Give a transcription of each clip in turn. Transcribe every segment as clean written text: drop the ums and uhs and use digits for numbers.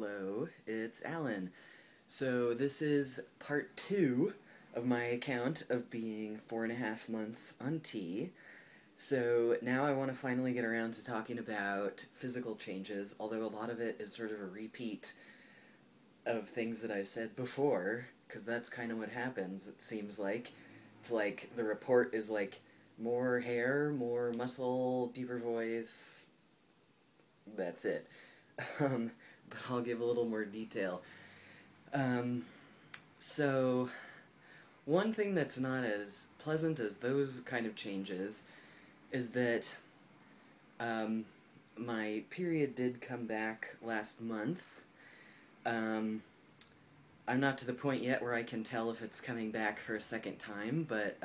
Hello, it's Alan. So this is part 2 of my account of being 4.5 months on T. So now I want to finally get around to talking about physical changes, although a lot of it is sort of a repeat of things that I've said before, because that's kind of what happens, it seems like. It's like the report is like more hair, more muscle, deeper voice. That's it. But I'll give a little more detail. So, one thing that's not as pleasant as those kind of changes is that my period did come back last month. I'm not to the point yet where I can tell if it's coming back for a second time, but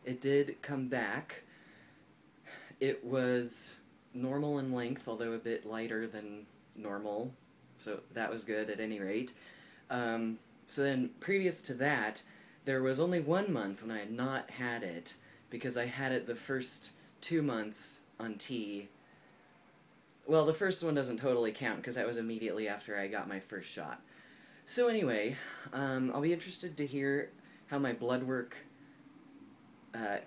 it did come back. It was normal in length, although a bit lighter than normal, so that was good at any rate. So then, previous to that, there was only 1 month when I had not had it, because I had it the first 2 months on T. Well, the first one doesn't totally count, because that was immediately after I got my first shot. So anyway, I'll be interested to hear how my blood work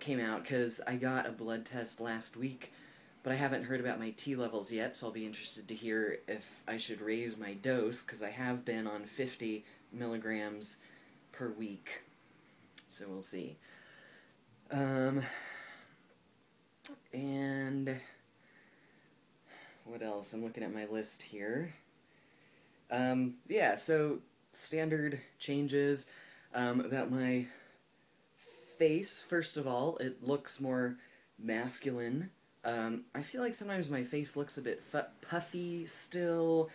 came out, because I got a blood test last week, but I haven't heard about my T levels yet, so I'll be interested to hear if I should raise my dose, because I have been on 50 milligrams per week. So we'll see. And what else? I'm looking at my list here. Yeah, so standard changes about my face. First of all, it looks more masculine. I feel like sometimes my face looks a bit puffy still,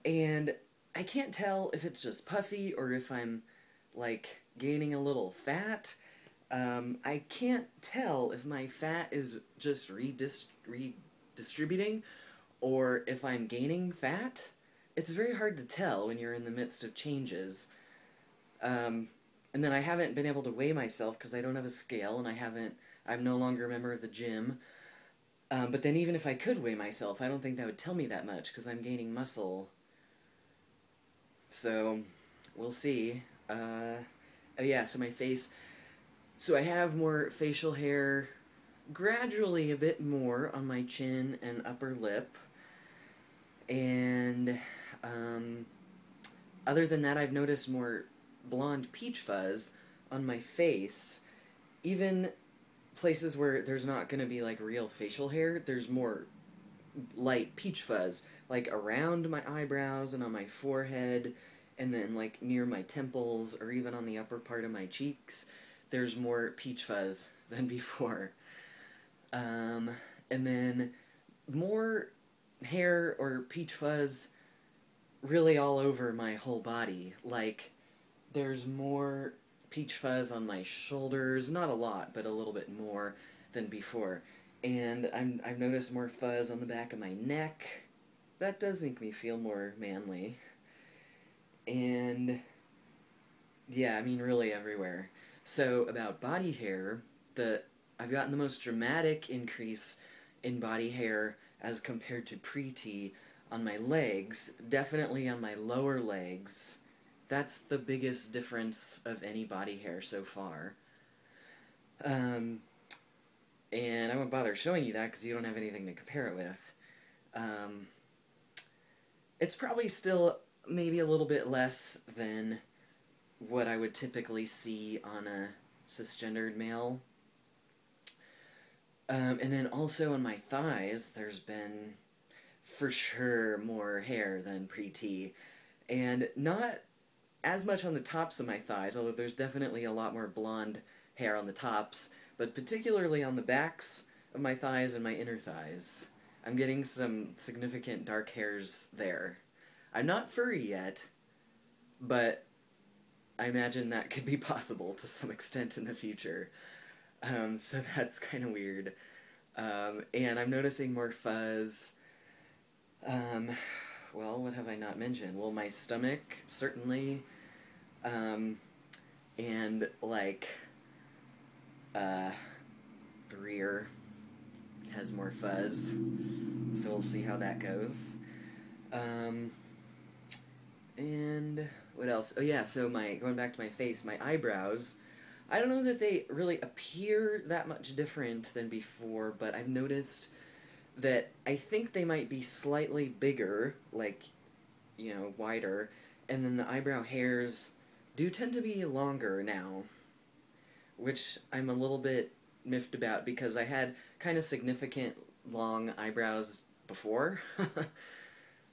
and I can't tell if it's just puffy or if I'm, like, gaining a little fat. I can't tell if my fat is just redistributing or if I'm gaining fat. It's very hard to tell when you're in the midst of changes. And then I haven't been able to weigh myself because I don't have a scale, and I'm no longer a member of the gym. But then even if I could weigh myself, I don't think that would tell me that much, because I'm gaining muscle. So, we'll see. Oh yeah, so my face. So I have more facial hair, gradually a bit more on my chin and upper lip. And, other than that, I've noticed more blonde peach fuzz on my face. Even places where there's not going to be, like, real facial hair, there's more light peach fuzz, like, around my eyebrows and on my forehead, and then, like, near my temples, or even on the upper part of my cheeks. There's more peach fuzz than before. And then more hair or peach fuzz really all over my whole body. Like, there's more peach fuzz on my shoulders, not a lot, but a little bit more than before. And I've noticed more fuzz on the back of my neck. That does make me feel more manly. And yeah, I mean, really everywhere. So about body hair, I've gotten the most dramatic increase in body hair as compared to pre-T on my legs, definitely on my lower legs. That's the biggest difference of any body hair so far. And I won't bother showing you that because you don't have anything to compare it with. It's probably still maybe a little bit less than what I would typically see on a cisgendered male. And then also on my thighs, there's been, for sure, more hair than pre-T. And not as much on the tops of my thighs, although there's definitely a lot more blonde hair on the tops, but particularly on the backs of my thighs and my inner thighs. I'm getting some significant dark hairs there. I'm not furry yet, but I imagine that could be possible to some extent in the future. So that's kind of weird. And I'm noticing more fuzz. Well, what have I not mentioned? Well, my stomach, certainly. And, like, the rear has more fuzz. So we'll see how that goes. And what else? Oh yeah, so going back to my face, my eyebrows, I don't know that they really appear that much different than before, but I've noticed that I think they might be slightly bigger, like, wider, and then the eyebrow hairs do tend to be longer now, which I'm a little bit miffed about because I had kind of significant long eyebrows before.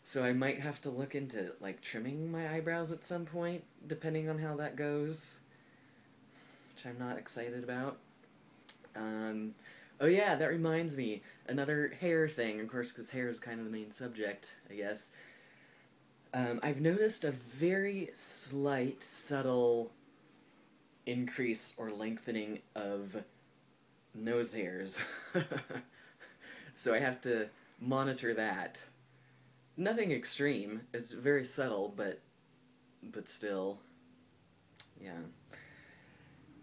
So I might have to look into, like, trimming my eyebrows at some point, depending on how that goes, which I'm not excited about. Oh yeah, that reminds me, another hair thing, of course, because hair is kind of the main subject, I guess. I've noticed a very slight, subtle increase or lengthening of nose hairs. So I have to monitor that. Nothing extreme. It's very subtle, but still, yeah.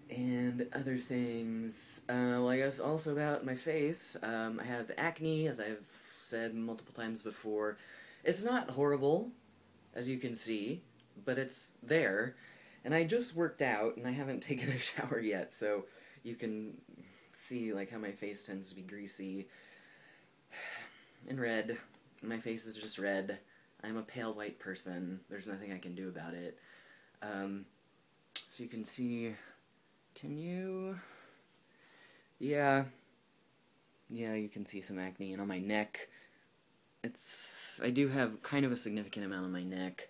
And other things. Well, I guess also about my face. I have acne, as I've said multiple times before. It's not horrible, as you can see, but it's there. And I just worked out, and I haven't taken a shower yet, so you can see, like, how my face tends to be greasy and red. My face is just red. I'm a pale white person. There's nothing I can do about it. So you can see... Can you... Yeah. Yeah, you can see some acne. And on my neck, I do have kind of a significant amount on my neck.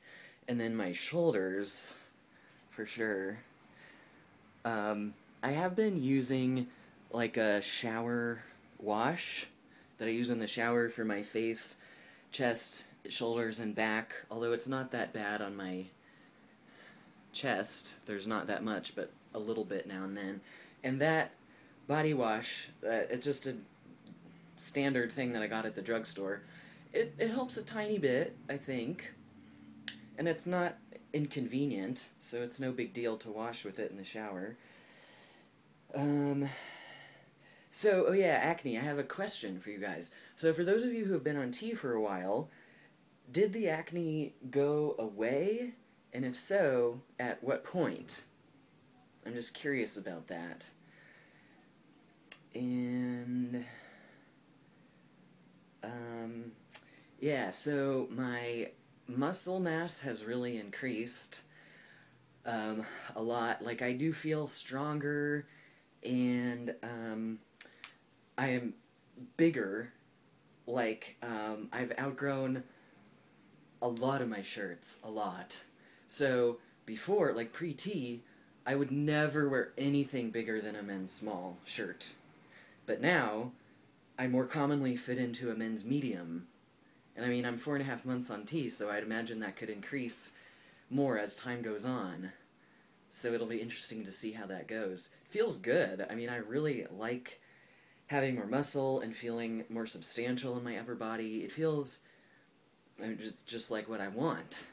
And then my shoulders, for sure. I have been using, like, a shower wash that I use in the shower for my face, chest, shoulders, and back, although it's not that bad on my chest. There's not that much, but a little bit now and then. And that body wash, it's just a standard thing that I got at the drugstore. It helps a tiny bit, I think, and it's not inconvenient, so it's no big deal to wash with it in the shower. So, oh yeah, acne. I have a question for you guys. So for those of you who have been on tea for a while, did the acne go away? And if so, at what point? I'm just curious about that. And, yeah, so my muscle mass has really increased, a lot. Like, I do feel stronger, and, I am bigger. Like, I've outgrown a lot of my shirts, a lot. So, before, like pre-tea, I would never wear anything bigger than a men's small shirt. But now, I more commonly fit into a men's medium. And I mean, I'm 4.5 months on tea, so I'd imagine that could increase more as time goes on. So it'll be interesting to see how that goes. Feels good. I mean, I really like having more muscle and feeling more substantial in my upper body. It feels just like what I want.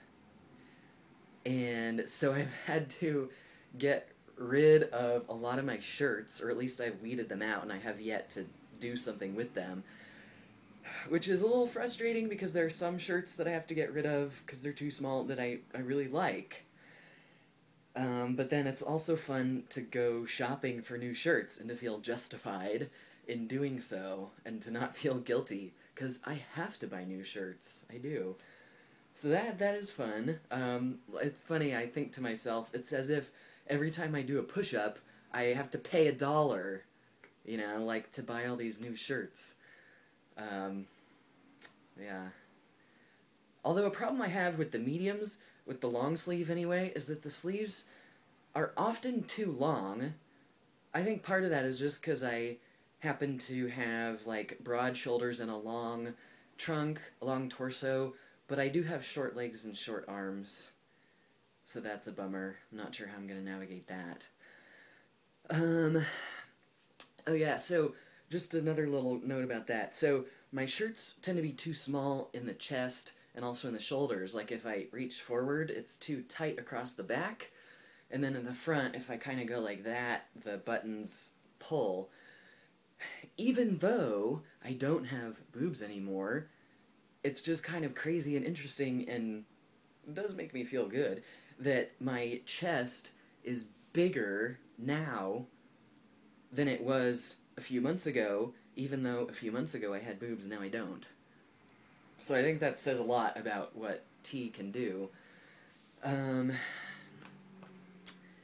And so I've had to get rid of a lot of my shirts, or at least I've weeded them out, and I have yet to do something with them, which is a little frustrating because there are some shirts that I have to get rid of because they're too small that I really like. But then it's also fun to go shopping for new shirts and to feel justified in doing so and to not feel guilty, because I have to buy new shirts. I do. So that is fun. It's funny, I think to myself, it's as if every time I do a push-up, I have to pay $1, like, to buy all these new shirts. Yeah. Although a problem I have with the mediums, with the long sleeve anyway, is that the sleeves are often too long. I think part of that is just because I happen to have, like, broad shoulders and a long trunk, a long torso, but I do have short legs and short arms. So that's a bummer. I'm not sure how I'm going to navigate that. Oh yeah, so just another little note about that. So my shirts tend to be too small in the chest and also in the shoulders. Like, if I reach forward, it's too tight across the back. And then in the front, if I kind of go like that, the buttons pull. Even though I don't have boobs anymore, it's just kind of crazy and interesting and does make me feel good that my chest is bigger now than it was a few months ago, even though a few months ago I had boobs and now I don't. So I think that says a lot about what tea can do.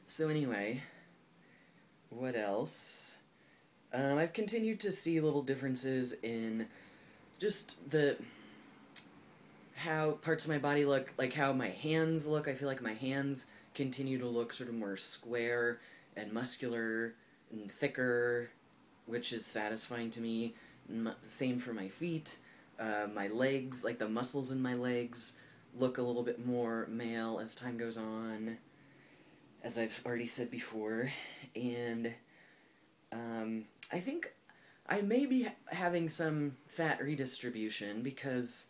So anyway, what else? I've continued to see little differences in just how parts of my body look, like how my hands look. I feel like my hands continue to look sort of more square and muscular and thicker, which is satisfying to me. Same for my feet. My legs, like the muscles in my legs, look a little bit more male as time goes on, as I've already said before. And I think I may be having some fat redistribution because,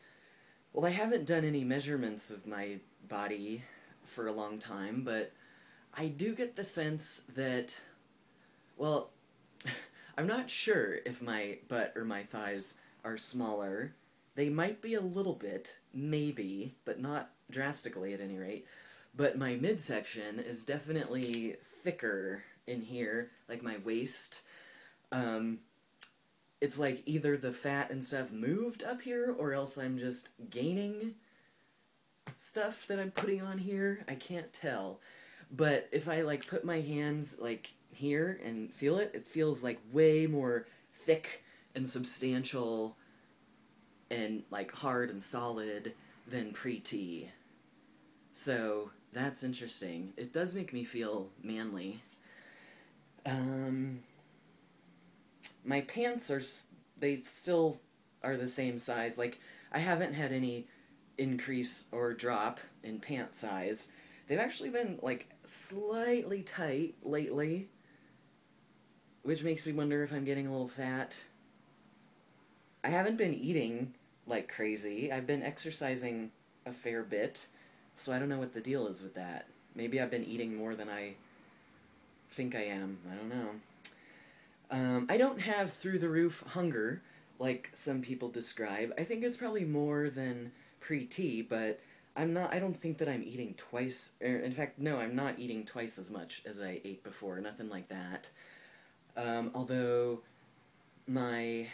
well, I haven't done any measurements of my body for a long time, but I do get the sense that, well, I'm not sure if my butt or my thighs are smaller. They might be a little bit, maybe, but not drastically at any rate. But my midsection is definitely thicker in here, like my waist. It's like either the fat and stuff moved up here, or else I'm just gaining stuff that I'm putting on here. I can't tell. But if I, like, put my hands, like, here and feel it, it feels, like, way more thick and substantial and, like, hard and solid than pre-T. So, that's interesting. It does make me feel manly. My pants they still are the same size. Like, I haven't had any increase or drop in pant size. They've actually been, like, slightly tight lately, which makes me wonder if I'm getting a little fat. I haven't been eating like crazy. I've been exercising a fair bit, so I don't know what the deal is with that. Maybe I've been eating more than I think I am. I don't know. I don't have through-the-roof hunger like some people describe. I think it's probably more than pre-T, but I don't think that I'm eating twice, in fact, no, I'm not eating twice as much as I ate before, nothing like that. Although my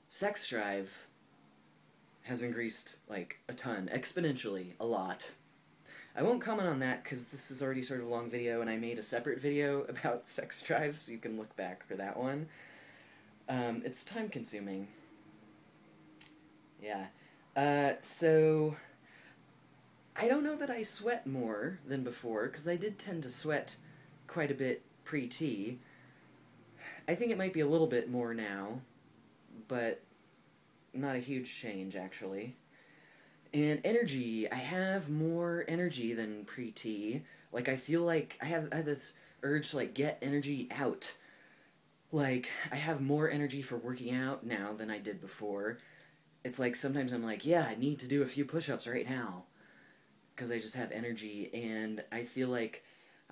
sex drive has increased, like, a ton, exponentially, a lot. I won't comment on that because this is already sort of a long video, and I made a separate video about sex drive, so you can look back for that one. It's time-consuming. Yeah. So I don't know that I sweat more than before, because I did tend to sweat quite a bit pre-T. I think it might be a little bit more now, but not a huge change, actually. And energy, I have more energy than pre-T. Like, I feel like I have this urge to, like, get energy out. Like, I have more energy for working out now than I did before. It's like, sometimes I'm like, yeah, I need to do a few push-ups right now, because I just have energy, and I feel like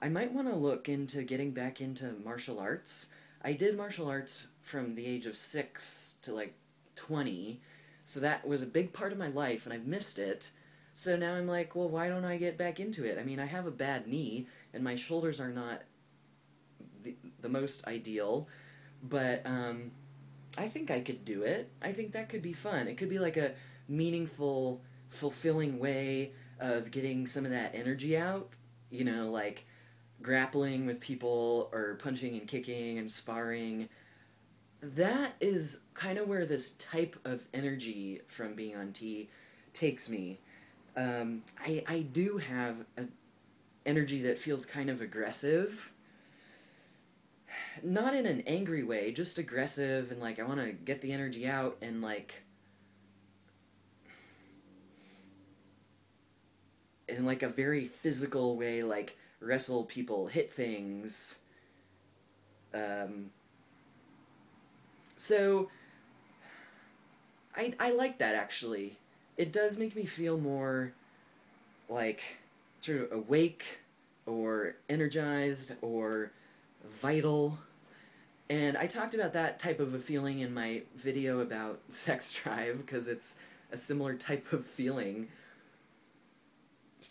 I might want to look into getting back into martial arts. I did martial arts from the age of 6 to, like, 20, so that was a big part of my life, and I've missed it. So now I'm like, well, why don't I get back into it? I mean, I have a bad knee, and my shoulders are not the most ideal, but I think I could do it. I think that could be fun. It could be like a meaningful, fulfilling way of getting some of that energy out, you know, like grappling with people or punching and kicking and sparring. That is kind of where this type of energy from being on T takes me. I do have an energy that feels kind of aggressive. Not in an angry way, just aggressive, and like I want to get the energy out and like in like a very physical way, like wrestle people, hit things. So I like that, actually. It does make me feel more like sort of awake or energized or vital. And I talked about that type of a feeling in my video about sex drive, because it's a similar type of feeling.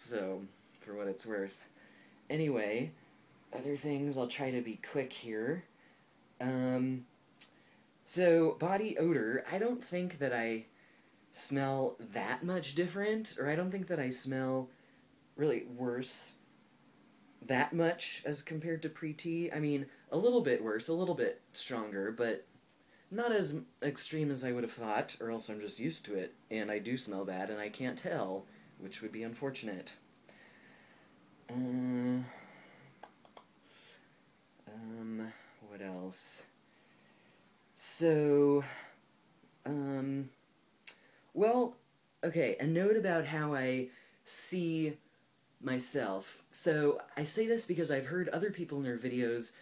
So, for what it's worth. Anyway, other things, I'll try to be quick here. So, body odor, I don't think that I smell that much different, or I don't think that I smell really worse that much as compared to pre-T. I mean, a little bit worse, a little bit stronger, but not as extreme as I would have thought, or else I'm just used to it, and I do smell bad, and I can't tell, which would be unfortunate. What else? So, well, okay, a note about how I see myself. So, I say this because I've heard other people in their videos,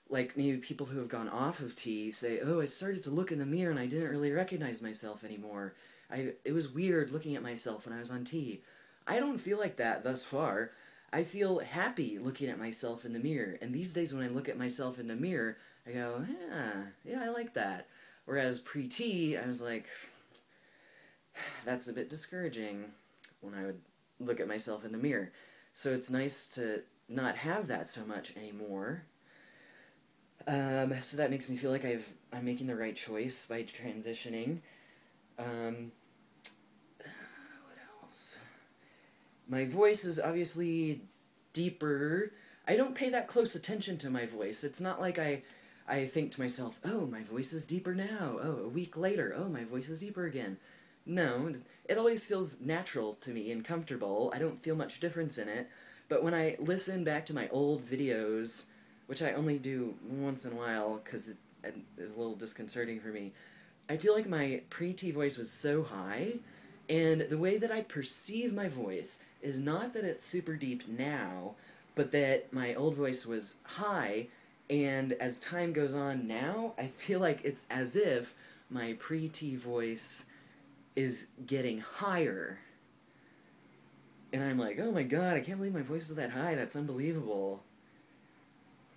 like maybe people who have gone off of T, say, oh, I started to look in the mirror and I didn't really recognize myself anymore. It was weird looking at myself when I was on T. I don't feel like that thus far. I feel happy looking at myself in the mirror, and these days when I look at myself in the mirror, I go, yeah, I like that. Whereas pre-T, I was like, that's a bit discouraging when I would look at myself in the mirror. So it's nice to not have that so much anymore. So that makes me feel like I'm making the right choice by transitioning. What else? My voice is obviously deeper. I don't pay that close attention to my voice. It's not like I think to myself, oh, my voice is deeper now. Oh, a week later, oh, my voice is deeper again. No, it always feels natural to me and comfortable. I don't feel much difference in it. But when I listen back to my old videos, which I only do once in a while because it is a little disconcerting for me, I feel like my pre-T voice was so high, and the way that I perceive my voice is not that it's super deep now, but that my old voice was high, and as time goes on now, I feel like it's as if my pre-T voice is getting higher. And I'm like, oh my god, I can't believe my voice is that high, that's unbelievable.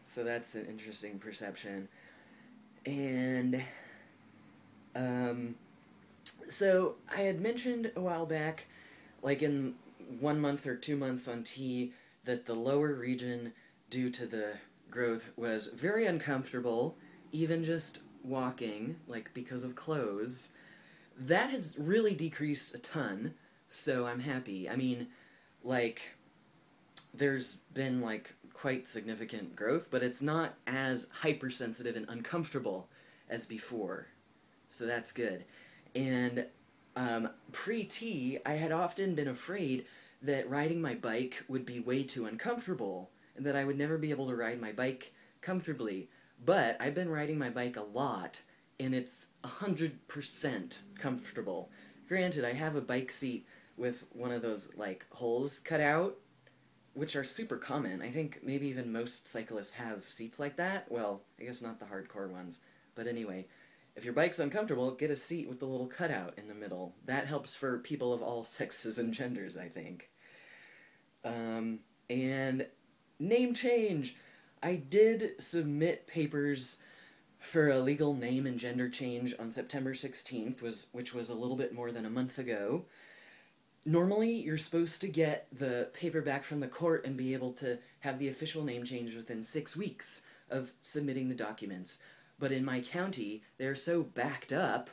So that's an interesting perception. And, so I had mentioned a while back, like in 1 month or 2 months on T, that the lower region, due to the growth, was very uncomfortable, even just walking, like because of clothes. That has really decreased a ton, so I'm happy. I mean, like, there's been, like, quite significant growth, but it's not as hypersensitive and uncomfortable as before. So that's good. And pre-T, I had often been afraid that riding my bike would be way too uncomfortable, and that I would never be able to ride my bike comfortably. But I've been riding my bike a lot, and it's 100% comfortable. Granted, I have a bike seat with one of those, like, holes cut out, which are super common. I think maybe even most cyclists have seats like that. Well, I guess not the hardcore ones. But anyway, if your bike's uncomfortable, get a seat with the little cutout in the middle. That helps for people of all sexes and genders, I think. And name change. I did submit papers for a legal name and gender change on September 16th, which was a little bit more than a month ago. Normally, you're supposed to get the paper back from the court and be able to have the official name change within 6 weeks of submitting the documents. But in my county, they're so backed up,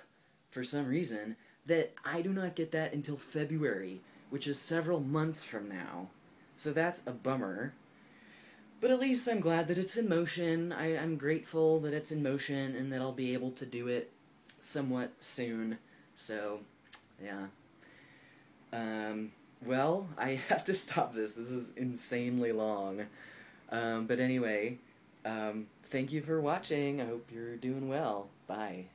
for some reason, that I do not get that until February, which is several months from now. So that's a bummer. But at least I'm glad that it's in motion. I'm grateful that it's in motion and that I'll be able to do it somewhat soon. So, yeah. Well, I have to stop this. This is insanely long. But anyway, thank you for watching. I hope you're doing well. Bye.